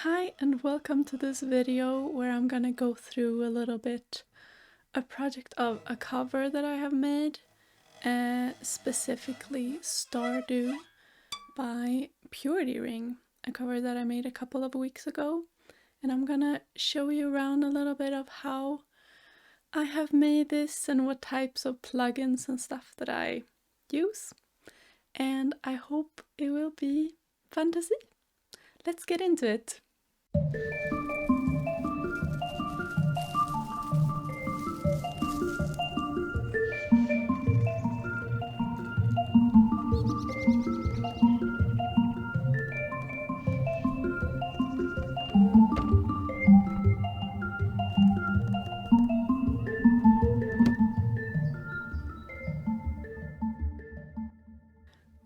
Hi and welcome to this video where I'm gonna go through a little bit a project of a cover that I have made, specifically Stardew by Purity Ring, a cover that I made a couple of weeks ago, and I'm gonna show you around a little bit of how I have made this and what types of plugins and stuff that I use, and I hope it will be fun to see. Let's get into it.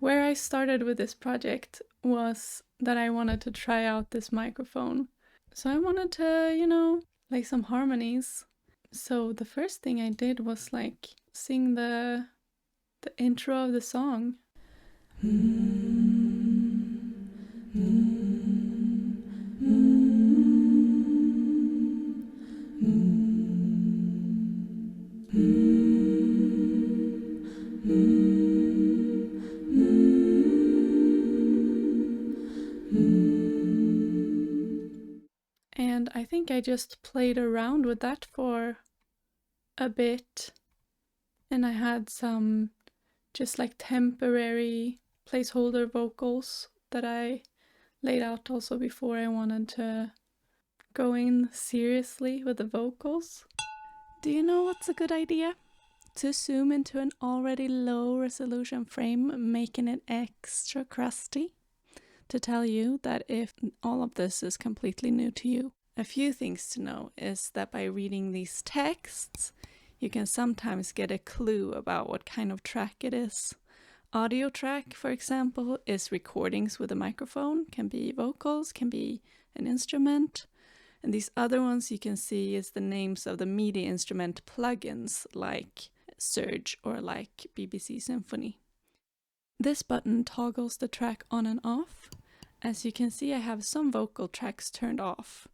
Where I started with this project was that I wanted to try out this microphone. So I wanted to, like some harmonies. So the first thing I did was sing the intro of the song. And I think I just played around with that for a bit, and I had some just like temporary placeholder vocals that I laid out also before I wanted to go in seriously with the vocals. Do you know what's a good idea? To zoom into an already low resolution frame, making it extra crusty. To tell you that if all of this is completely new to you, a few things to know is that by reading these texts, you can sometimes get a clue about what kind of track it is. Audio track, for example, is recordings with a microphone, can be vocals, can be an instrument. And these other ones you can see is the names of the MIDI instrument plugins like Surge or like BBC Symphony. This button toggles the track on and off. As you can see, I have some vocal tracks turned off.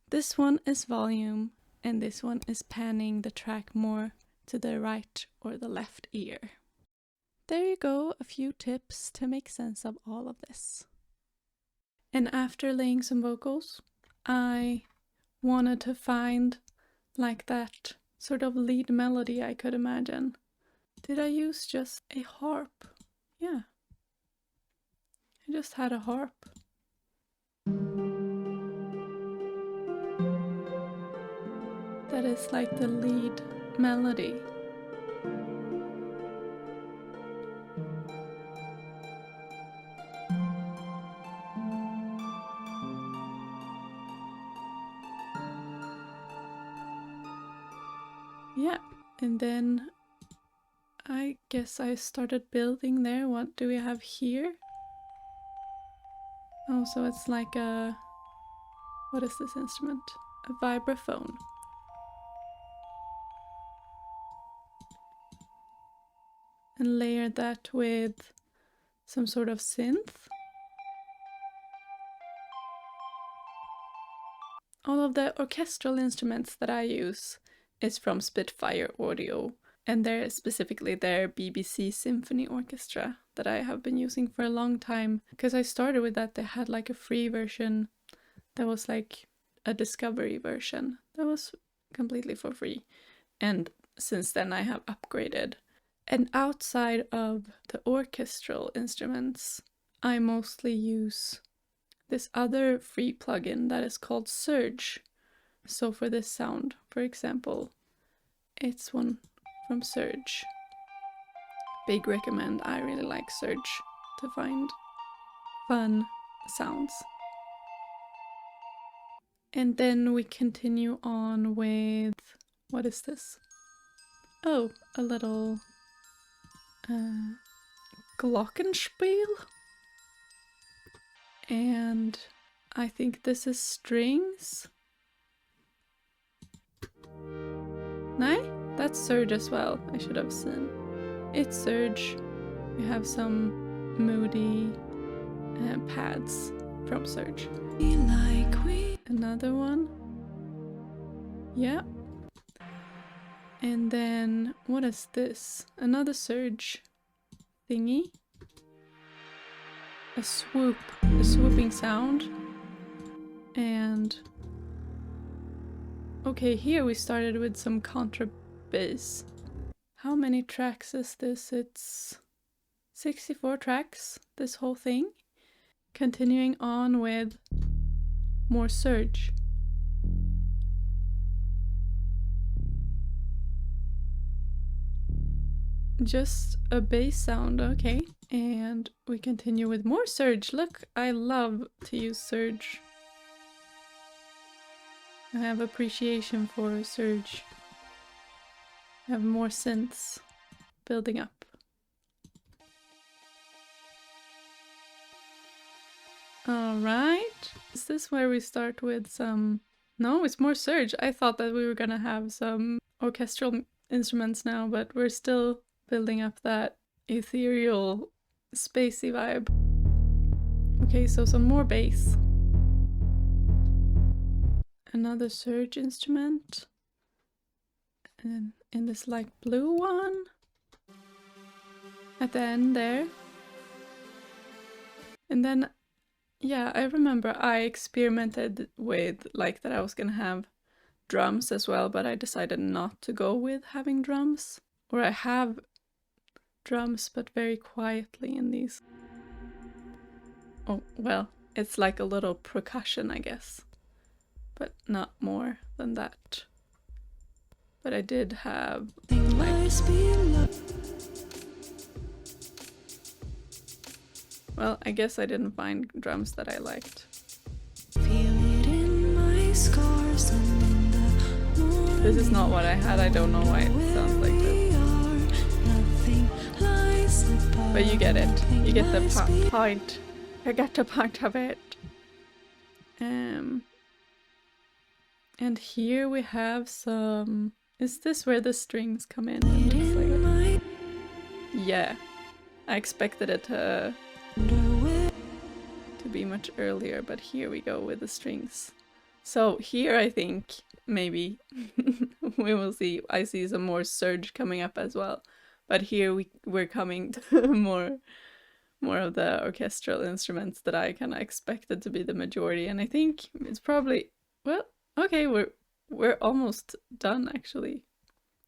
This one is volume, and this one is panning the track more to the right or the left ear. There you go, a few tips to make sense of all of this. And after laying some vocals, I wanted to find like that sort of lead melody I could imagine. Did I use just a harp? Yeah. I just had a harp. That is like the lead melody. Yeah, and then I guess I started building there. What do we have here? Oh, so it's like a... what is this instrument? A vibraphone. And layered that with some sort of synth. All of the orchestral instruments that I use is from Spitfire Audio, and they're specifically their BBC Symphony Orchestra that I have been using for a long time. Because I started with that, they had like a free version that was like a discovery version that was completely for free. And since then I have upgraded. And outside of the orchestral instruments, I mostly use this other free plugin that is called Surge. So for this sound, for example, it's one from Surge. Big recommend. I really like Surge to find fun sounds. And then we continue on with, what is this? Oh, a little glockenspiel. And I think this is strings. No? That's Surge as well, I should have seen. It's Surge. We have some moody pads from Surge. Another one. Yeah. And then, what is this? Another surge thingy. A swooping sound. And okay, here we started with some contrabass. How many tracks is this? It's 64 tracks, this whole thing. Continuing on with more surge. Just a bass sound, okay. And we continue with more surge. Look, I love to use surge. I have appreciation for surge. I have more synths building up. Alright. Is this where we start with some... No, it's more surge. I thought that we were gonna have some orchestral instruments now, but we're still building up that ethereal, spacey vibe. Okay, so some more bass. Another surge instrument. And in this light blue one. At the end there. And then, yeah, I remember I experimented with like that I was gonna have drums as well, but I decided not to go with having drums. Or I have drums, but very quietly in these. Oh, well, it's like a little percussion, I guess. But not more than that. But I did have like... Well, I guess I didn't find drums that I liked. This is not what I had, I don't know why it sounds like this. But you get it. You get the point. I got the point of it. And here we have some... Is this where the strings come in? Like... Yeah. I expected it to be much earlier, but here we go with the strings. So here I think maybe we will see. I see some more surge coming up as well. But here we're coming to more of the orchestral instruments that I kind of expected to be the majority, and I think it's probably, well, okay, we're almost done actually.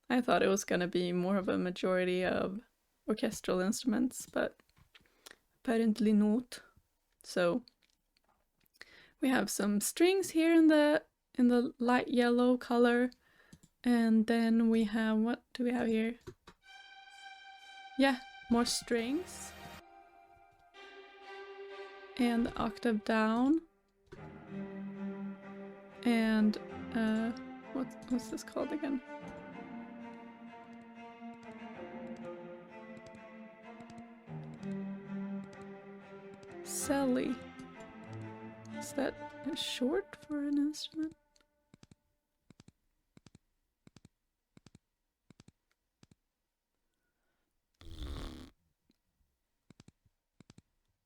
I thought it was gonna be more of a majority of orchestral instruments, but apparently not. So we have some strings here in the light yellow color, and then we have, what do we have here? Yeah, more strings. And the octave down. And what's this called again? Sally. Is that short for an instrument?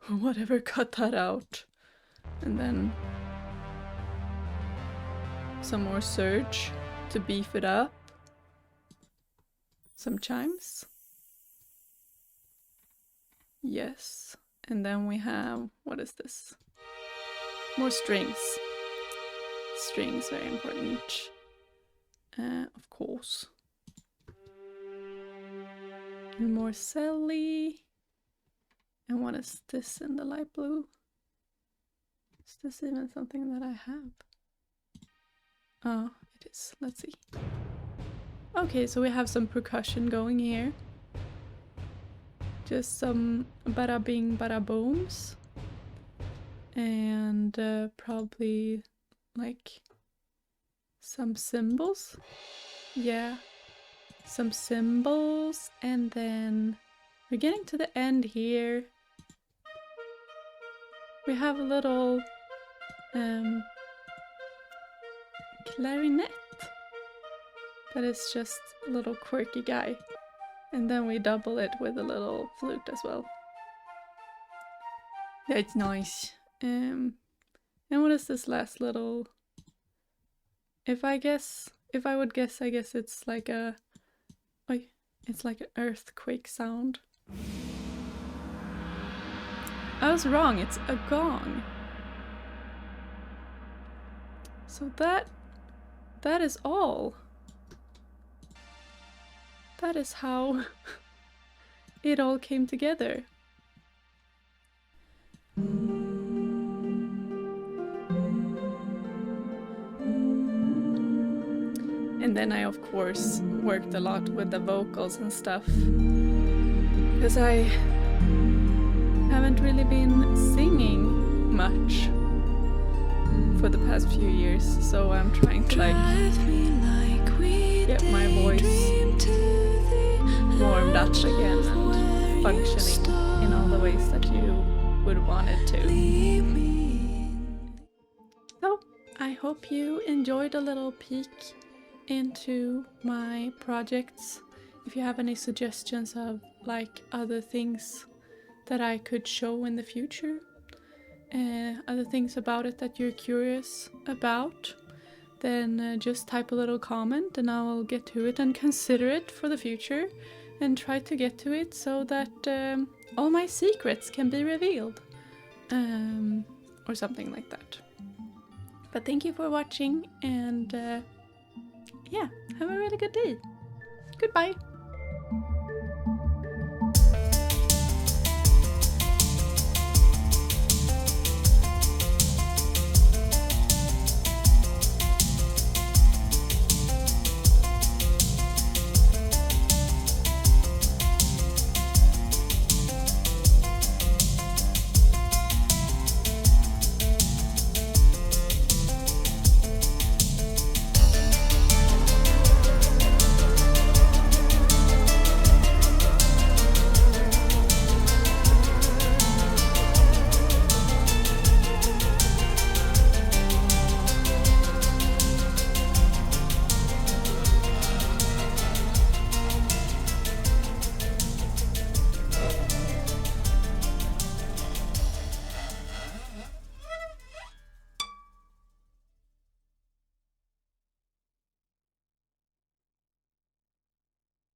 Whatever, cut that out. And then some more surge to beef it up. Some chimes. Yes. And then we have, what is this? More strings. Strings, very important. Of course. And more celly. And what is this in the light blue? Is this even something that I have? Oh, it is. Let's see. Okay, so we have some percussion going here. Just some bada bing bada booms. And probably like some cymbals. Yeah, some cymbals. And then we're getting to the end here. We have a little clarinet that is just a little quirky guy, and then we double it with a little flute as well. That's nice. And what is this last little If I would guess, I guess it's like a, it's like an earthquake sound. I was wrong, it's a gong. So that is all. That is how it all came together. And then I of course worked a lot with the vocals and stuff, because I haven't really been singing much for the past few years, so I'm trying to like get my voice warmed up again and functioning in all the ways that you would want it to. So I hope you enjoyed a little peek into my projects. If you have any suggestions of like other things that I could show in the future, other things about it that you're curious about, then just type a little comment and I'll get to it and consider it for the future and try to get to it so that all my secrets can be revealed, or something like that. But thank you for watching, and yeah, have a really good day. Goodbye.